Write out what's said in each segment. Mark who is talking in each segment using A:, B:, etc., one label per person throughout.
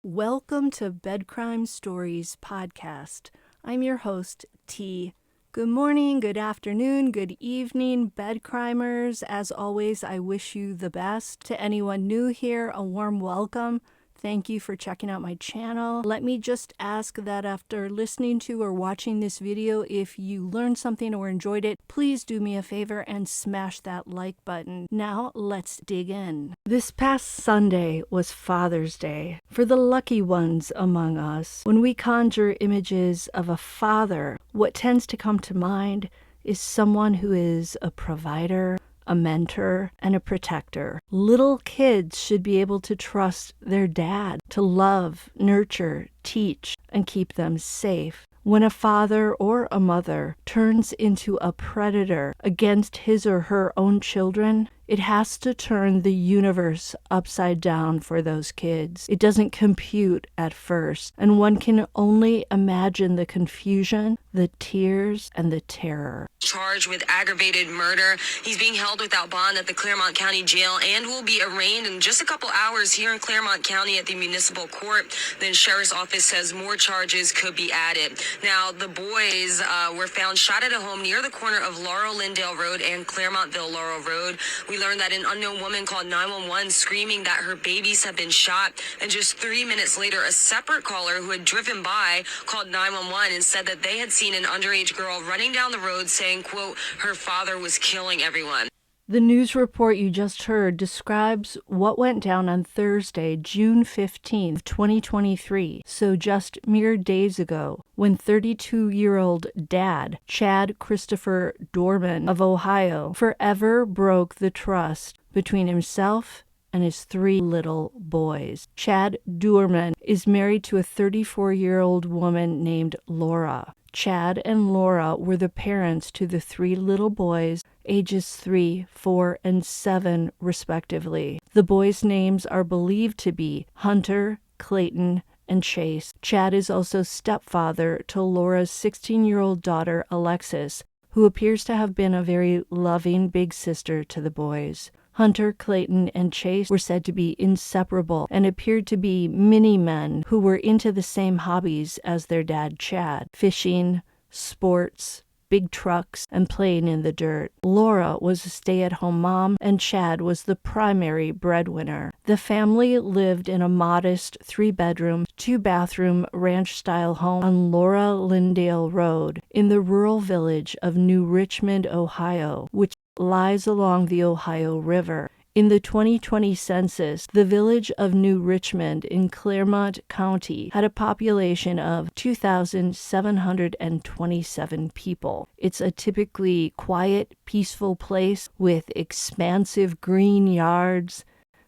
A: Welcome to Bed Crime Stories podcast. I'm your host, T. Good morning, good afternoon, good evening, bed crimers. As always, I wish you the best. To anyone new here, a warm welcome. Thank you for checking out my channel. Let me just ask that after listening to or watching this video, if you learned something or enjoyed it, please do me a favor and smash that like button. Now, let's dig in. This past Sunday was Father's Day. For the lucky ones among us, when we conjure images of a father, what tends to come to mind is someone who is a provider, a mentor, and a protector. Little kids should be able to trust their dad to love, nurture, teach, and keep them safe. When a father or a mother turns into a predator against his or her own children, it has to turn the universe upside down for those kids. It doesn't compute at first, and one can only imagine the confusion, the tears, and the terror.
B: Charged with aggravated murder. He's being held without bond at the Claremont County Jail and will be arraigned in just a couple hours here in Claremont County at the municipal court. The sheriff's office says more charges could be added. Now, the boys were found shot at a home near the corner of Laurel Lindale Road and Claremontville Laurel Road. We learned that an unknown woman called 911 screaming that her babies have been shot, and just 3 minutes later, a separate caller who had driven by called 911 and said that they had seen an underage girl running down the road saying, quote, her father was killing everyone.
A: The news report you just heard describes what went down on Thursday, June 15th, 2023, so just mere days ago, when 32-year-old dad, Chad Christopher Doerman of Ohio, forever broke the trust between himself and his 3 little boys. Chad Doerman is married to a 34-year-old woman named Laura. Chad and Laura were the parents to the 3 little boys, ages 3, 4, and 7, respectively. The boys' names are believed to be Hunter, Clayton, and Chase. Chad is also stepfather to Laura's 16-year-old daughter, Alexis, who appears to have been a very loving big sister to the boys. Hunter, Clayton, and Chase were said to be inseparable and appeared to be mini-men who were into the same hobbies as their dad, Chad: fishing, sports, big trucks, and playing in the dirt. Laura was a stay-at-home mom, and Chad was the primary breadwinner. The family lived in a modest 3-bedroom, 2-bathroom ranch-style home on Laura Lindale Road in the rural village of New Richmond, Ohio, which lies along the Ohio River. In the 2020 census, the village of New Richmond in Claremont County had a population of 2,727 people. It's a typically quiet, peaceful place with expansive green yards,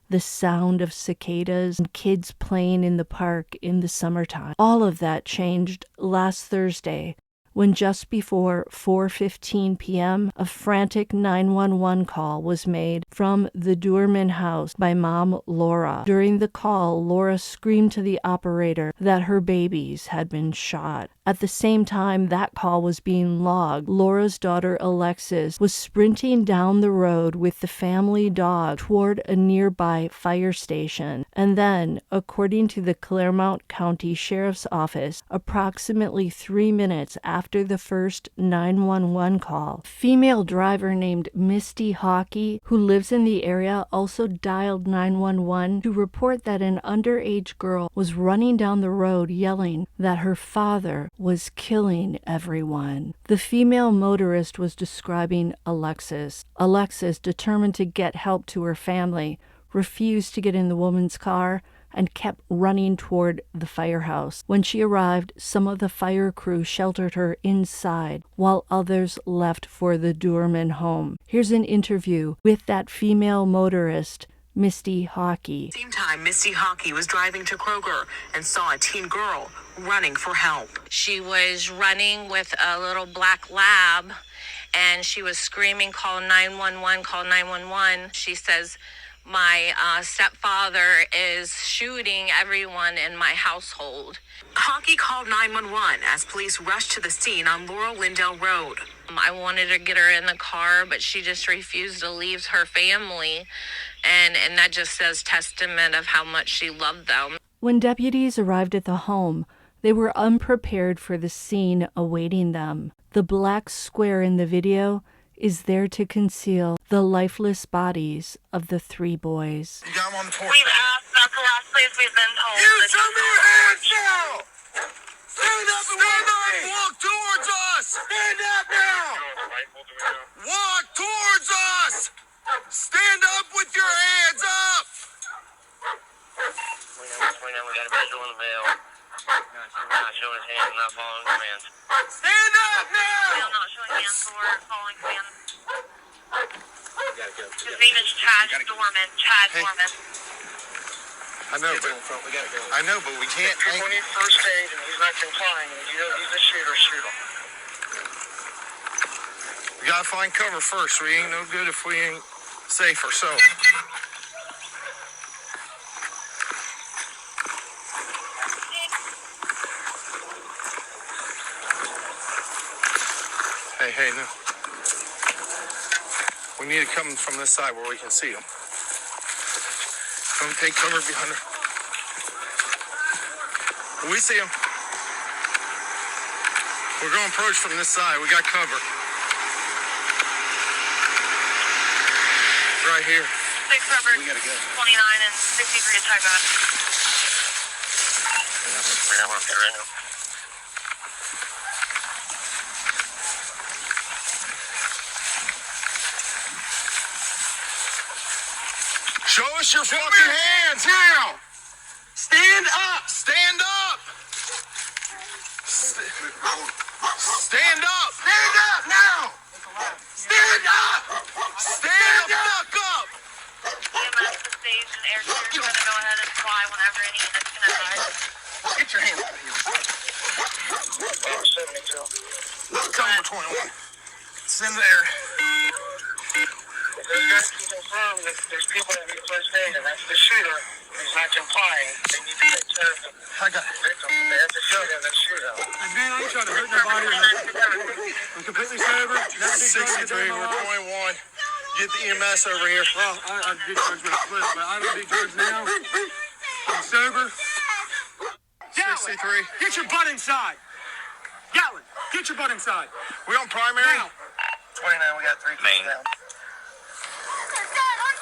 A: the sound of cicadas, and kids playing in the park in the summertime. All of that changed last Thursday, when just before 4:15 p.m., a frantic 911 call was made from the Doerman house by mom Laura. During the call, Laura screamed to the operator that her babies had been shot. At the same time that call was being logged, Laura's daughter Alexis was sprinting down the road with the family dog toward a nearby fire station. And then, according to the Claremont County Sheriff's Office, approximately 3 minutes after the first 911 call, a female driver named Misty Hockey, who lives in the area, also dialed 911 to report that an underage girl was running down the road yelling that her father was killing everyone. The female motorist was describing Alexis. Alexis, determined to get help to her family, refused to get in the woman's car and kept running toward the firehouse. When she arrived, some of the fire crew sheltered her inside, while others left for the Doerman home. Here's an interview with that female motorist, Misty Hockey.
C: Same time, Misty Hockey was driving to Kroger and saw a teen girl running for help.
D: She was running with a little black lab, and she was screaming, call 911, call 911. She says, my stepfather is shooting everyone in my household.
C: Hockey called 911 as police rushed to the scene on Laurel Lindale Road.
D: I wanted to get her in the car, but she just refused to leave her family. And that just says testament of how much she loved them.
A: When deputies arrived at the home, they were unprepared for the scene awaiting them. The black square in the video is there to conceal the lifeless bodies of the 3 boys.
E: You got them on the porch.
C: We've asked, that's the last place we've been told.
E: You show me your hands now! Stand up and walk towards us! Stand up now! Walk towards us! Stand up with your hands up!
F: We never got a visual in the veil. Not showing his hands, not following commands.
E: Stand up now!
C: We're not showing hands, so we're following command.
E: We gotta go.
C: His name is Chad Doerman. Chad Doerman.
E: I know, but I know, but we can't.
F: People need first aid, and he's not complying. And you know he's a shooter, shoot him.
E: We gotta find cover first. We ain't no good if we ain't safe ourselves. Hey, no. We need to come from this side where we can see them. Come take cover behind her. We see them. We're going to approach from this side. We got cover. Right here.
C: 6 Robert, 29 and 63 attack that.
F: We're not working right now.
E: Show us your fucking hands now! Stand up! Stand up! Stand up! Stand up now! Stand up! Stand the fuck up!
C: EMS to stage and air crews are going to go ahead and fly whenever any units can advise.
E: Get your hands out of here.
F: 72.
E: Cover 21. Send the air.
F: Those guys can confirm that there's people that need first aid, and that's the shooter who's not complying. They need to take care of the
E: I got it.
F: victim. They have to show them that shootout.
G: Man, I ain't trying to hurt nobody. I'm completely sober. Never did drugs a day
E: 63,
G: in my
E: we're
G: life.
E: 21. Get the EMS over here.
G: Well, I did drugs with a clip, but I don't do drugs now. I'm sober.
E: 63.
G: Get your butt inside. Gatlin, get your butt inside.
E: We on primary?
G: Now.
F: 29, we got 3 kills down.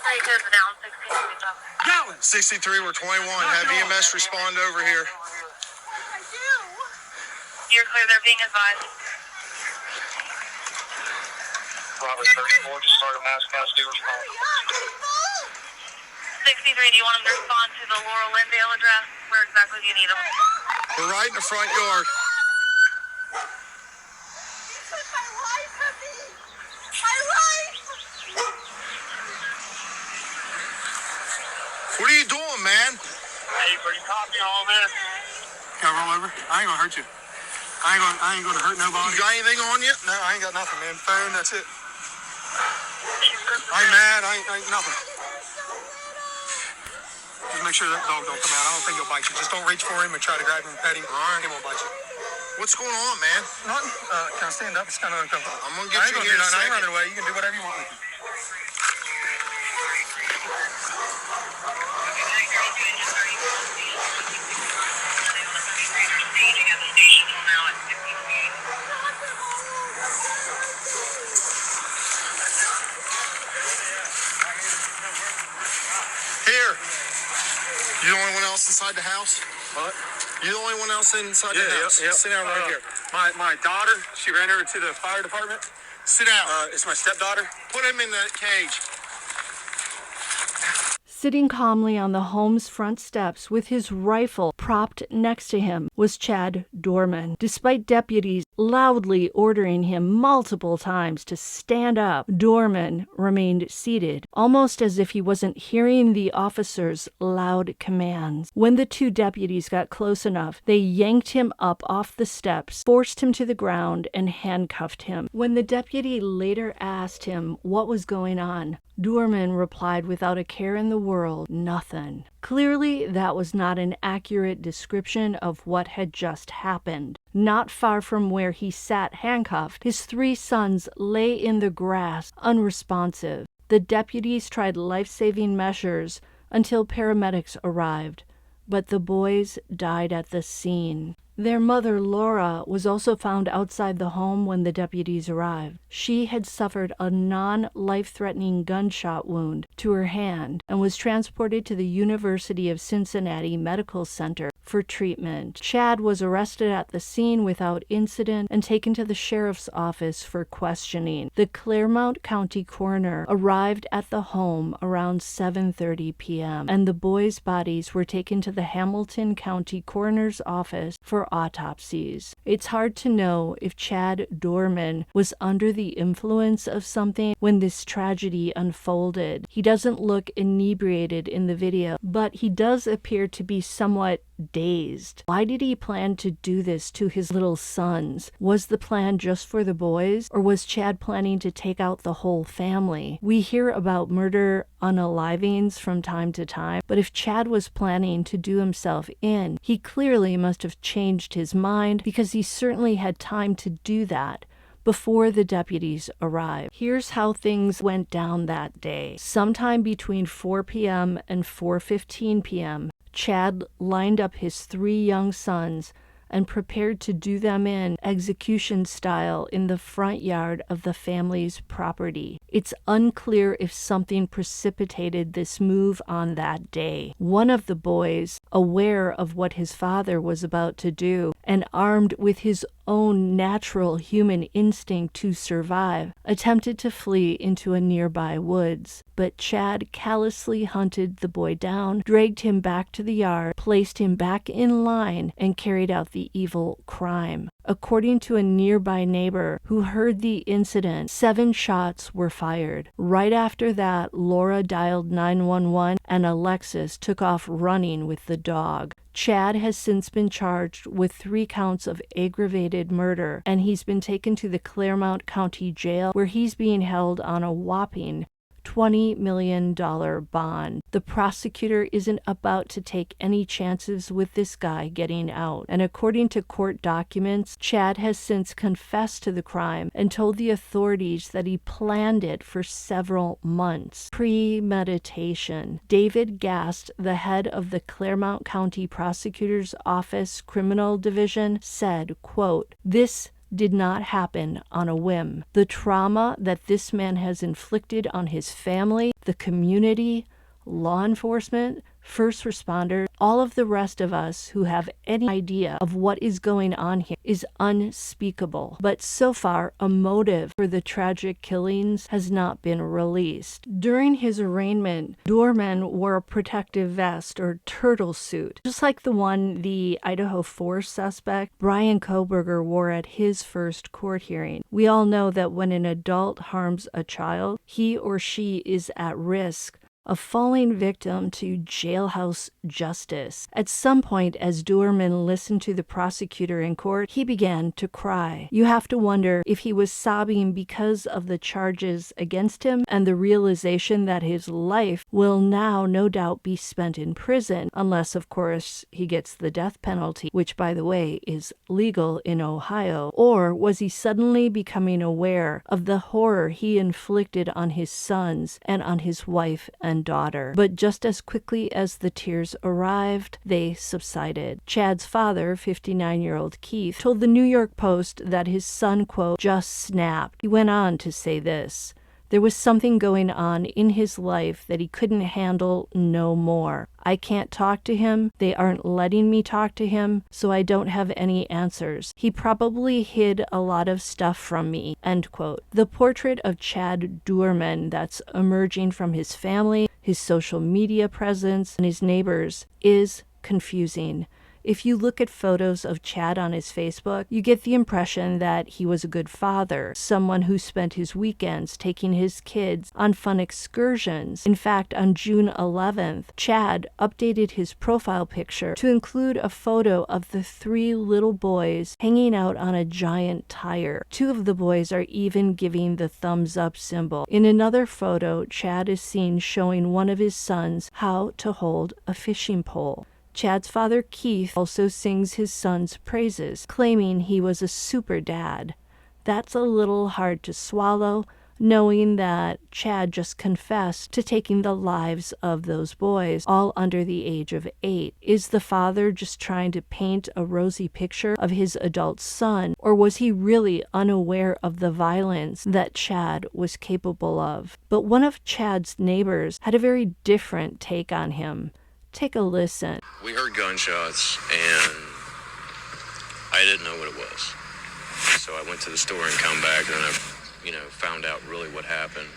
C: 3 kids down, 16 kids up.
G: Gatlin.
E: 63, we're 21. Have EMS respond over here.
C: You're clear, they're being advised.
F: Robert 34, just start a mass casualty response.
C: 63, do you want them to respond to the Laurel Lindale address? Where exactly do you need them?
E: We're right in the front yard. What are you doing, man?
F: Hey, are you copying all this?
G: Can I roll over? I ain't gonna hurt you. I ain't gonna hurt
E: You
G: nobody.
E: got anything on you?
G: No, I ain't got nothing, man. Phone, that's it. I ain't mad. I ain't nothing. Just make sure that dog don't come out. I don't think he'll bite you. Just don't reach for him and try to grab him and pet him. All right. He won't bite you.
E: What's going on, man?
G: Nothing. Can I stand up? It's kind of uncomfortable.
E: I'm gonna get
G: I ain't
E: you
G: gonna
E: here in a
G: do nothing. I ain't
E: second.
G: running away. You can do whatever you want with me.
E: Here. You the only one else inside the house?
G: What?
E: You the only one else inside the house?
G: Yeah.
E: Sit down right here.
G: My daughter, she ran over to the fire department.
E: Sit down.
G: It's my stepdaughter.
E: Put him in the cage.
A: Sitting calmly on the home's front steps with his rifle propped next to him was Chad Doerman. Despite deputies loudly ordering him multiple times to stand up, Doerman remained seated, almost as if he wasn't hearing the officers' loud commands. When the 2 deputies got close enough, they yanked him up off the steps, forced him to the ground, and handcuffed him. When the deputy later asked him what was going on, Doerman replied without a care in the world, nothing. Clearly, that was not an accurate description of what had just happened. Not far from where he sat handcuffed, his 3 sons lay in the grass, unresponsive. The deputies tried life-saving measures until paramedics arrived. but the boys died at the scene. Their mother, Laura, was also found outside the home when the deputies arrived. She had suffered a non-life-threatening gunshot wound to her hand and was transported to the University of Cincinnati Medical Center for treatment. Chad was arrested at the scene without incident and taken to the sheriff's office for questioning. The Clermont County coroner arrived at the home around 7:30 p.m., and the boys' bodies were taken to the Hamilton County coroner's office for autopsies. It's hard to know if Chad Doerman was under the influence of something when this tragedy unfolded. He doesn't look inebriated in the video, but he does appear to be somewhat dazed. Why did he plan to do this to his little sons? Was the plan just for the boys, or was Chad planning to take out the whole family? We hear about murder unalivings from time to time, but if Chad was planning to do himself in, he clearly must have changed his mind, because he certainly had time to do that before the deputies arrived. Here's how things went down that day. Sometime between 4 p.m. and 4:15 p.m., Chad lined up his 3 young sons and prepared to do them in execution style in the front yard of the family's property. It's unclear if something precipitated this move on that day. One of the boys, aware of what his father was about to do and armed with his own natural human instinct to survive, attempted to flee into a nearby woods. But Chad callously hunted the boy down, dragged him back to the yard, placed him back in line, and carried out the evil crime. According to a nearby neighbor who heard the incident, 7 shots were fired. Right after that, Laura dialed 911 and Alexis took off running with the dog. Chad has since been charged with 3 counts of aggravated murder, and he's been taken to the Clermont County Jail, where he's being held on a whopping $20 million bond. The prosecutor isn't about to take any chances with this guy getting out. And according to court documents, Chad has since confessed to the crime and told the authorities that he planned it for several months. Premeditation. David Gast, the head of the Clermont County Prosecutor's Office Criminal Division, said, quote, "This did not happen on a whim. The trauma that this man has inflicted on his family, the community, law enforcement, first responders, all of the rest of us who have any idea of what is going on here is unspeakable. But so far, a motive for the tragic killings has not been released." During his arraignment, Doerman wore a protective vest or turtle suit, just like the one the Idaho 4 suspect Brian Kohberger wore at his first court hearing. We all know that when an adult harms a child, he or she is at risk of falling victim to jailhouse justice. At some point, as Doerman listened to the prosecutor in court, he began to cry. You have to wonder if he was sobbing because of the charges against him and the realization that his life will now no doubt be spent in prison, unless, of course, he gets the death penalty, which, by the way, is legal in Ohio. Or was he suddenly becoming aware of the horror he inflicted on his sons and on his wife and daughter? But just as quickly as the tears arrived, they subsided. Chad's father, 59-year-old Keith, told the New York Post that his son, quote, "just snapped." He went on to say this: "There was something going on in his life that he couldn't handle no more. I can't talk to him. They aren't letting me talk to him, so I don't have any answers. He probably hid a lot of stuff from me," end quote. The portrait of Chad Doerman that's emerging from his family, his social media presence, and his neighbors is confusing. If you look at photos of Chad on his Facebook, you get the impression that he was a good father, someone who spent his weekends taking his kids on fun excursions. In fact, on June 11th, Chad updated his profile picture to include a photo of the 3 little boys hanging out on a giant tire. 2 of the boys are even giving the thumbs up symbol. In another photo, Chad is seen showing one of his sons how to hold a fishing pole. Chad's father, Keith, also sings his son's praises, claiming he was a super dad. That's a little hard to swallow, knowing that Chad just confessed to taking the lives of those boys, all under the age of 8. Is the father just trying to paint a rosy picture of his adult son, or was he really unaware of the violence that Chad was capable of? But one of Chad's neighbors had a very different take on him. Take a listen.
H: We heard gunshots, and I didn't know what it was. So I went to the store and come back, and I, found out really what happened.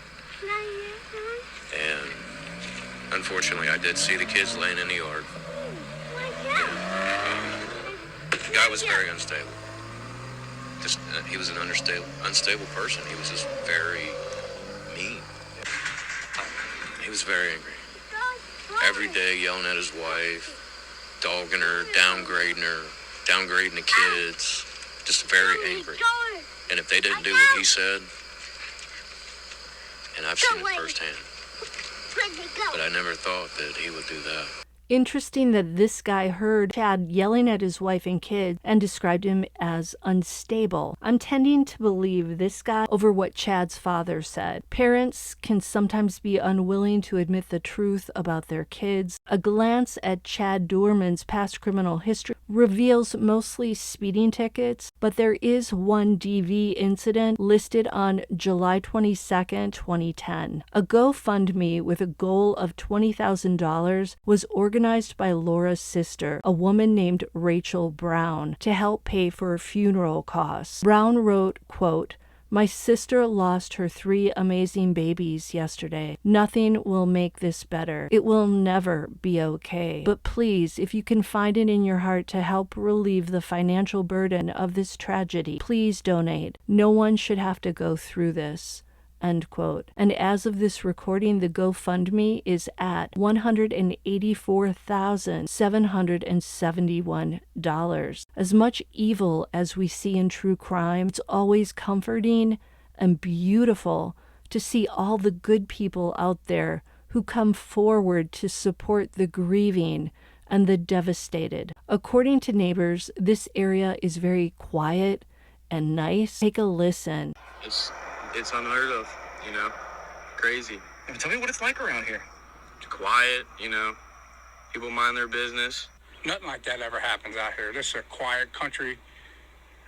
H: And unfortunately, I did see the kids laying in the yard. The guy was very unstable. He was an unstable person. He was just very mean. He was very angry. Every day yelling at his wife, dogging her, downgrading the kids, just very angry. And if they didn't do what he said, and I've seen it firsthand, but I never thought that he would do that.
A: Interesting that this guy heard Chad yelling at his wife and kids and described him as unstable. I'm tending to believe this guy over what Chad's father said. Parents can sometimes be unwilling to admit the truth about their kids. A glance at Chad Doerman's past criminal history reveals mostly speeding tickets, but there is one DV incident listed on July 22nd, 2010. A GoFundMe with a goal of $20,000 was organized by Laura's sister, a woman named Rachel Brown, to help pay for funeral costs. Brown wrote, quote, "My sister lost her 3 amazing babies yesterday. Nothing will make this better. It will never be okay. But please, if you can find it in your heart to help relieve the financial burden of this tragedy, please donate. No one should have to go through this." End quote. And as of this recording, the GoFundMe is at $184,771. As much evil as we see in true crime, it's always comforting and beautiful to see all the good people out there who come forward to support the grieving and the devastated. According to neighbors, this area is very quiet and nice. Take a listen.
H: It's unheard of, crazy.
G: Tell me what it's like around here.
H: Quiet, people mind their business.
G: Nothing like that ever happens out here. This is a quiet country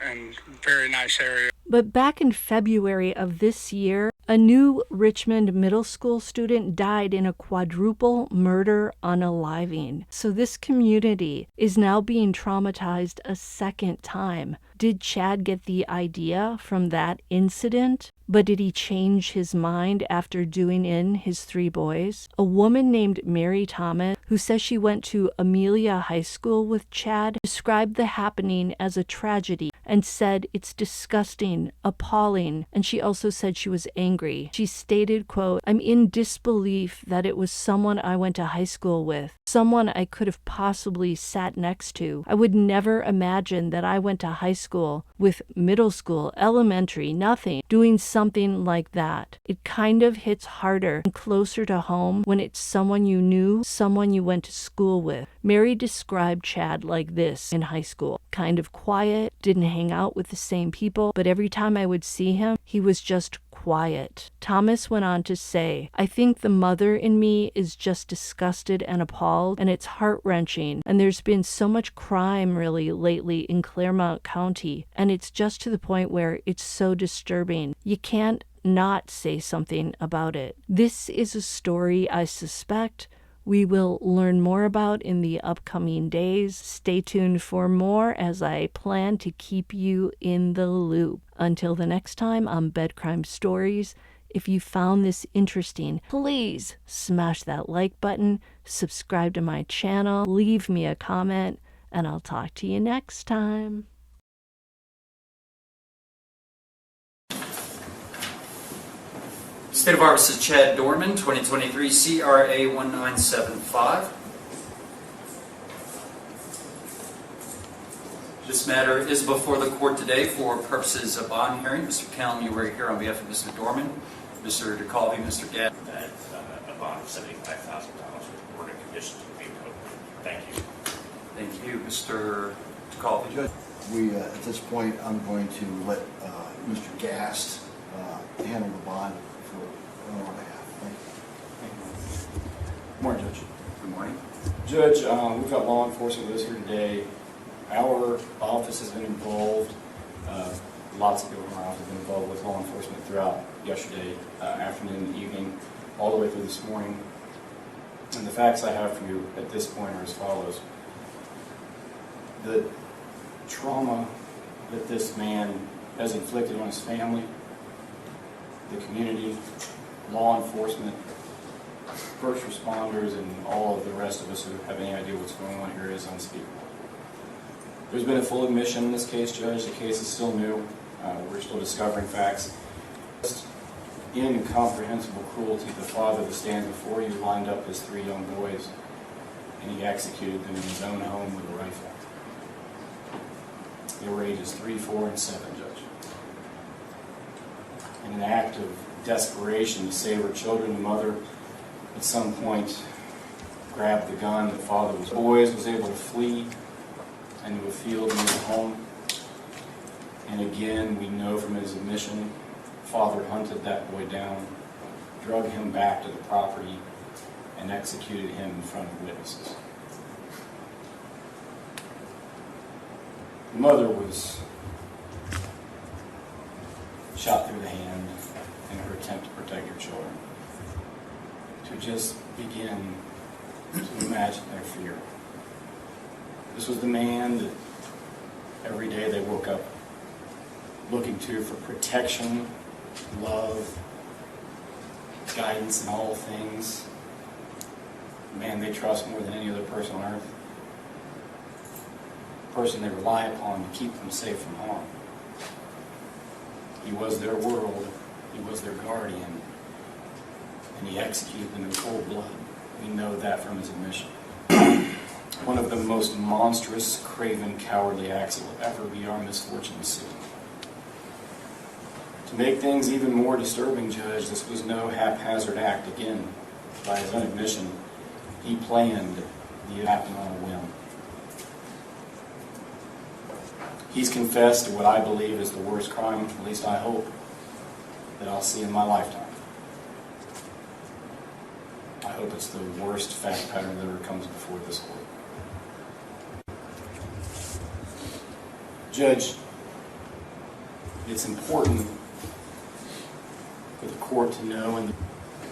G: and very nice area.
A: But back in February of this year, a new Richmond middle school student died in a quadruple murder unaliving. So this community is now being traumatized a second time. Did Chad get the idea from that incident? But did he change his mind after doing in his 3 boys? A woman named Mary Thomas, who says she went to Amelia High School with Chad, described the happening as a tragedy and said it's disgusting, appalling, and she also said she was angry. She stated, quote, "I'm in disbelief that it was someone I went to high school with, someone I could have possibly sat next to. I would never imagine that I went to high school with middle school, elementary, nothing, doing something like that. It kind of hits harder and closer to home when it's someone you knew, someone you went to school with." Mary described Chad like this in high school. Kind of quiet, didn't hang out with the same people, but every time I would see him, he was just quiet. Thomas went on to say, "I think the mother in me is just disgusted and appalled, and it's heart-wrenching. And there's been so much crime really lately in Claremont County, and it's just to the point where it's so disturbing. You can't not say something about it." This is a story I suspect we will learn more about in the upcoming days. Stay tuned for more as I plan to keep you in the loop. Until the next time on Bed Crime Stories, if you found this interesting, please smash that like button, subscribe to my channel, leave me a comment, and I'll talk to you next time.
I: State of our Office is Chad Doerman, 2023 CRA 1975. This matter is before the court today for purposes of bond hearing. Mr. Kellum, you were here on behalf of Mr. Doerman. Mr. DeCalvi, Mr. Gadd.
J: That a bond of $75,000 with order conditions will be imposed. Thank you.
I: Thank you, Mr. DeCalvi.
K: Judge, at this point, I'm going to let Mr. Gast handle the bond on our behalf. Thank you.
L: Good morning, Judge.
I: Good morning.
L: Judge, we've got law enforcement with us here today. Our office has been involved. Lots of people in our office have been involved with law enforcement throughout yesterday afternoon and evening, all the way through this morning. And the facts I have for you at this point are as follows. The trauma that this man has inflicted on his family, the community, law enforcement, first responders, and all of the rest of us who have any idea what's going on here is unspeakable. There's been a full admission in this case, Judge. The case is still new. We're still discovering facts. Incomprehensible cruelty. The father that stands before you lined up his 3 young boys, and he executed them in his own home with a rifle. They were ages 3, 4, and 7, Judge. In an act of desperation to save her children, the mother at some point grabbed the gun. The father was able to flee into a field near the home. And again, we know from his admission, father hunted that boy down, drug him back to the property, and executed him in front of witnesses. The mother was shot through the hand in her attempt to protect her children. To just begin to imagine their fear. This was the man that every day they woke up looking to for protection, love, guidance in all things. The man they trust more than any other person on earth. The person they rely upon to keep them safe from harm. He was their world. He was their guardian. And he executed them in cold blood. We know that from his admission. One of the most monstrous, craven, cowardly acts that will ever be our misfortune to see. To make things even more disturbing, Judge, this was no haphazard act. Again, by his own admission, he planned the act on a whim. He's confessed to what I believe is the worst crime, at least I hope, that I'll see in my lifetime. I hope it's the worst fact pattern that ever comes before this court. Judge, it's important for the court to know, and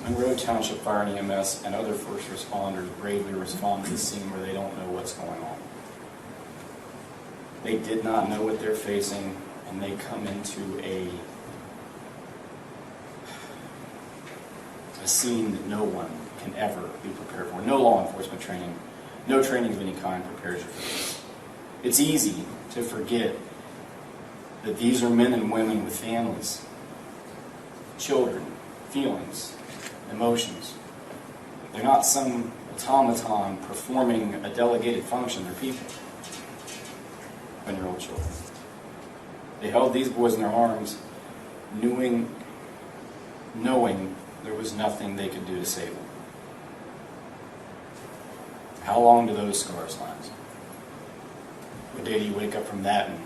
L: Monroe Township Fire and EMS and other first responders bravely respond to the scene where they don't know what's going on. They did not know what they're facing, and they come into a scene that no one can ever be prepared for. No law enforcement training, no training of any kind prepares you for this. It's easy to forget that these are men and women with families, children, feelings, emotions. They're not some automaton performing a delegated function. They're people. 10-year-old children. They held these boys in their arms, knowing there was nothing they could do to save them. How long do those scars last? What day do you wake up from that? And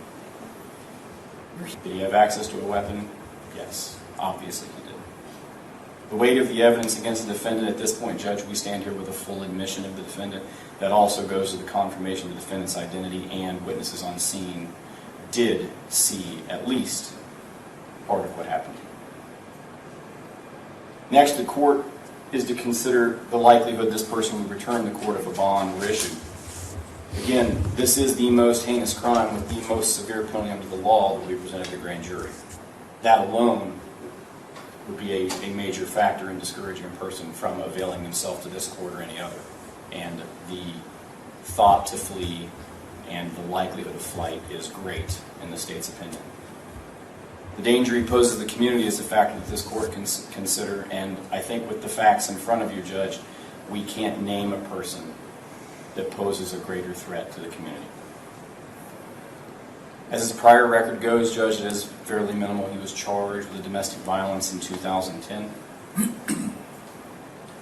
L: did he have access to a weapon? Yes, obviously he did. The weight of the evidence against the defendant at this point, Judge, we stand here with a full admission of the defendant. That also goes to the confirmation of the defendant's identity, and witnesses on scene did see at least part of what happened. Next, the court is to consider the likelihood this person would return to court if a bond were issued. Again, this is the most heinous crime with the most severe penalty under the law that we presented to the grand jury. That alone would be a major factor in discouraging a person from availing themselves to this court or any other. And the thought to flee and the likelihood of flight is great in the state's opinion. The danger he poses to the community is a factor that this court can consider, and I think with the facts in front of you, Judge, we can't name a person that poses a greater threat to the community. As his prior record goes, Judge, it is fairly minimal. He was charged with domestic violence in 2010.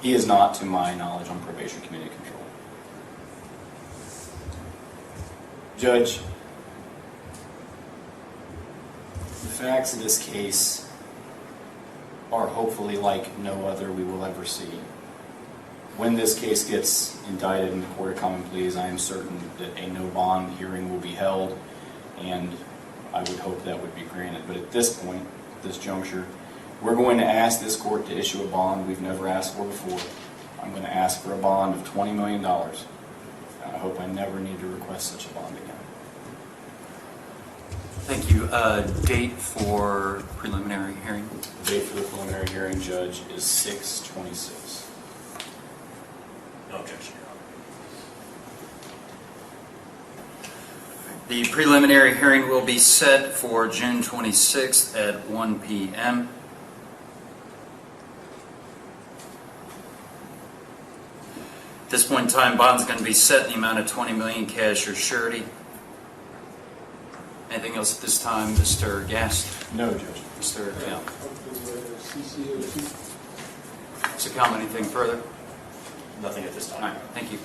L: He is not, to my knowledge, on probation community control. Judge, the facts of this case are hopefully like no other we will ever see. When this case gets indicted in the Court of Common Pleas, I am certain that a no bond hearing will be held, and I would hope that would be granted. But at this point, this juncture, we're going to ask this court to issue a bond we've never asked for before. I'm going to ask for a bond of $20 million. I hope I never need to request such a bond again.
I: Thank you. Date for preliminary hearing?
L: The date for the preliminary hearing, Judge, is 6/26.
J: No objection, Your Honor.
I: The preliminary hearing will be set for June 26th at 1 p.m. At this point in time, bond's going to be set in the amount of $20 million cash or surety. Anything else at this time, Mr. Gast?
L: No, Judge.
I: Mr. Cal? Mr. Cal, anything further?
J: Nothing at this
I: All
J: time.
I: right, thank you.